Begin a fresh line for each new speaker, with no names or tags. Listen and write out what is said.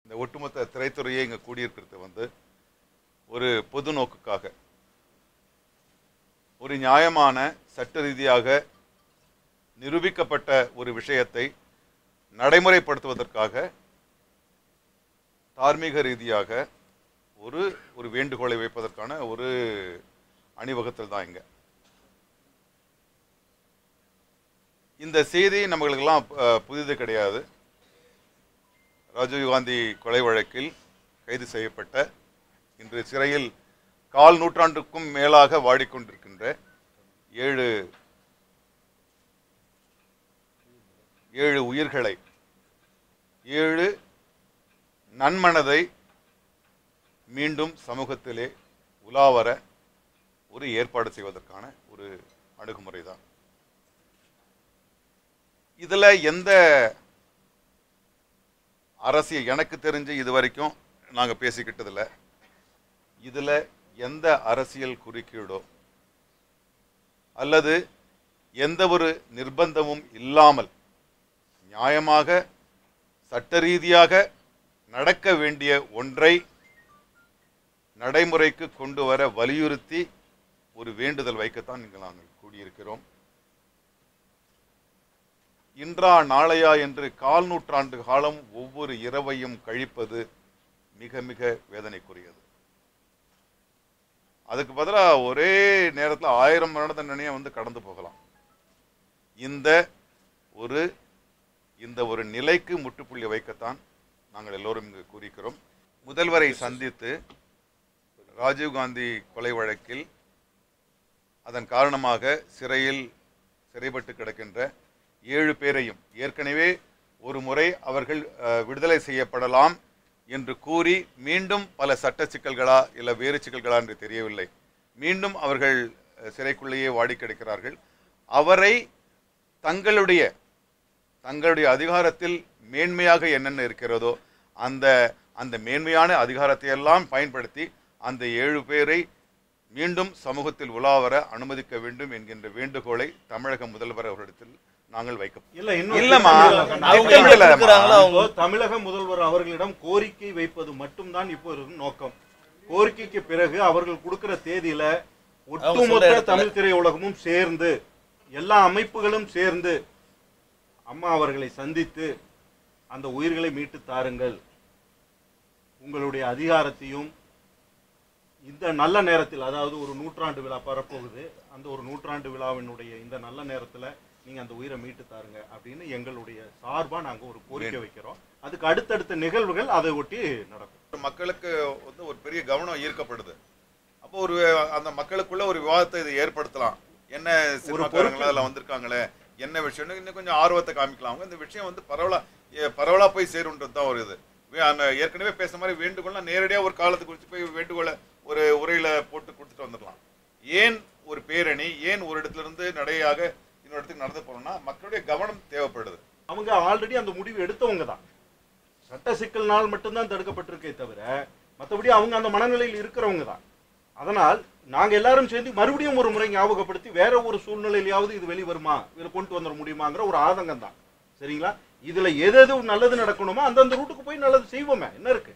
இந்த ஒட்டுமொத்த திரைத்துறையே இங்கே கூடியிருக்கிறது வந்து ஒரு பொது நோக்குக்காக, ஒரு நியாயமான சட்ட ரீதியாக நிரூபிக்கப்பட்ட ஒரு விஷயத்தை நடைமுறைப்படுத்துவதற்காக தார்மீக ரீதியாக ஒரு வேண்டுகோளை வைப்பதற்கான ஒரு அணிவகுத்தல் தான் இங்க. இந்த செய்தி நம்மளுக்கெல்லாம் புதிது கிடையாது. ராஜீவ்காந்தி கொலை வழக்கில் கைது செய்யப்பட்ட, இன்று சிறையில் 1/4 நூற்றாண்டுக்கும் மேலாக வாடிக்கொண்டிருக்கின்ற 7 உயிர்களை, 7 நன்மனதை மீண்டும் சமூகத்திலே உலாவர ஒரு ஏற்பாடு செய்வதற்கான ஒரு அணுகுமுறை தான். இதுல எந்த அரசியல், எனக்கு தெரிஞ்சு இது வரைக்கும் நாங்கள் பேசிக்கிட்டதில்லை, இதில் எந்த அரசியல் குறுக்கீடோ அல்லது எந்த ஒரு நிர்பந்தமும் இல்லாமல் நியாயமாக சட்ட ரீதியாக நடக்க வேண்டிய ஒன்றை நடைமுறைக்கு கொண்டு வர வலியுறுத்தி ஒரு வேண்டுதல் வைக்கத்தான் இங்கே நாங்கள் கூடியிருக்கிறோம். இன்றா நாளையா என்று 1/4 நூற்றாண்டு காலம் ஒவ்வொரு இரவையும் கழிப்பது மிக மிக வேதனைக்குரியது. அதுக்கு பதிலாக ஒரே நேரத்தில் 1000 மரண தண்டனையை வந்து கடந்து போகலாம். இந்த ஒரு நிலைக்கு முற்றுப்புள்ளி வைக்கத்தான் நாங்கள் எல்லோரும் இங்கு கூறிக்கிறோம். முதல்வரை சந்தித்து ராஜீவ்காந்தி கொலை வழக்கில் அதன் காரணமாக சிறைப்பட்டு கிடக்கின்ற 7 பேரையும் ஏற்கனவே ஒரு முறை அவர்கள் விடுதலை செய்யப்படலாம் என்று கூறி மீண்டும் பல சட்ட சிக்கல்களா இல்லை வேறு சிக்கல்களா என்று தெரியவில்லை, மீண்டும் அவர்கள் சிறைக்குள்ளேயே வாடி கிடக்கிறார்கள். அவரை தங்களுடைய அதிகாரத்தில் மேன்மையாக என்னென்ன இருக்கிறதோ அந்த மேன்மையான அதிகாரத்தை எல்லாம் பயன்படுத்தி அந்த 7 பேரை மீண்டும் சமூகத்தில் உலாவர அனுமதிக்க வேண்டும் என்கின்ற வேண்டுகோளை தமிழக முதல்வர் அவரிடத்தில் நாங்கள்
தமிழக முதல்வர் அவர்களிடம் கோரிக்கை வைப்பது மட்டும்தான் இப்போ நோக்கம். கோரிக்கைக்கு பிறகு அவர்கள் கொடுக்கிற தேதியில ஒட்டுமொத்த தமிழ் திரையுலகமும் சேர்ந்து, எல்லா அமைப்புகளும் சேர்ந்து அம்மா அவர்களை சந்தித்து அந்த உயிர்களை மீட்டு தாருங்கள், உங்களுடைய அதிகாரத்தையும் இந்த நல்ல நேரத்தில், அதாவது ஒரு 100ஆண்டு விழா வரப்போகுது, அந்த ஒரு 100ஆண்டு விழாவினுடைய இந்த நல்ல நேரத்தில் நீங்க அந்த உயிரை மீட்டு தாருங்க அப்படின்னு எங்களுடைய சார்பா நாங்க ஒரு கோரிக்கை வைக்கிறோம். அதுக்கு அடுத்தடுத்த நிகழ்வுகள் அதை ஒட்டி நடக்கும்.
மக்களுக்கு வந்து ஒரு பெரிய கவனம் ஈர்க்கப்படுது. அப்போ அந்த மக்களுக்குள்ள ஒரு விவாதத்தை இதை ஏற்படுத்தலாம். என்ன சினிமாக்காரங்களா அதில் வந்திருக்காங்களே, என்ன விஷயம், இன்னும் கொஞ்சம் ஆர்வத்தை காமிக்கலாம். இந்த விஷயம் வந்து பரவலா போய் சேருன்றது தான் ஒரு இது. ஏற்கனவே பேசுற மாதிரி வேண்டுகோள்னா நேரடியாக ஒரு காலத்தை குறித்து போய் வேண்டுகோளை ஒரு உரையில போட்டு கொடுத்துட்டு வந்துடலாம். ஏன் ஒரு பேரணி, ஏன் ஒரு இடத்துல இருந்து நடையாக இன்னொரு இடத்துக்கு நடந்து போனோம்னா மக்களுடைய கவனம் தேவைப்படுது.
அவங்க ஆல்ரெடி அந்த முடிவு எடுத்தவங்க தான். சட்ட சிக்கல்னால் மட்டும்தான் தடுக்கப்பட்டிருக்கே தவிர மற்றபடி அவங்க அந்த மனநிலையில் இருக்கிறவங்க தான். அதனால் நாங்க எல்லாரும் சேர்ந்து மறுபடியும் ஒரு முறை ஞாபகப்படுத்தி வேற ஒரு சூழ்நிலையிலாவது இது வெளிவருமா, இதில் கொண்டு வந்துட முடியுமாங்கிற ஒரு ஆதங்கம் தான். சரிங்களா? இதுல எது நல்லது நடக்கணுமோ அந்தந்த ரூட்டுக்கு போய் நல்லது செய்வோமே, என்ன இருக்கு?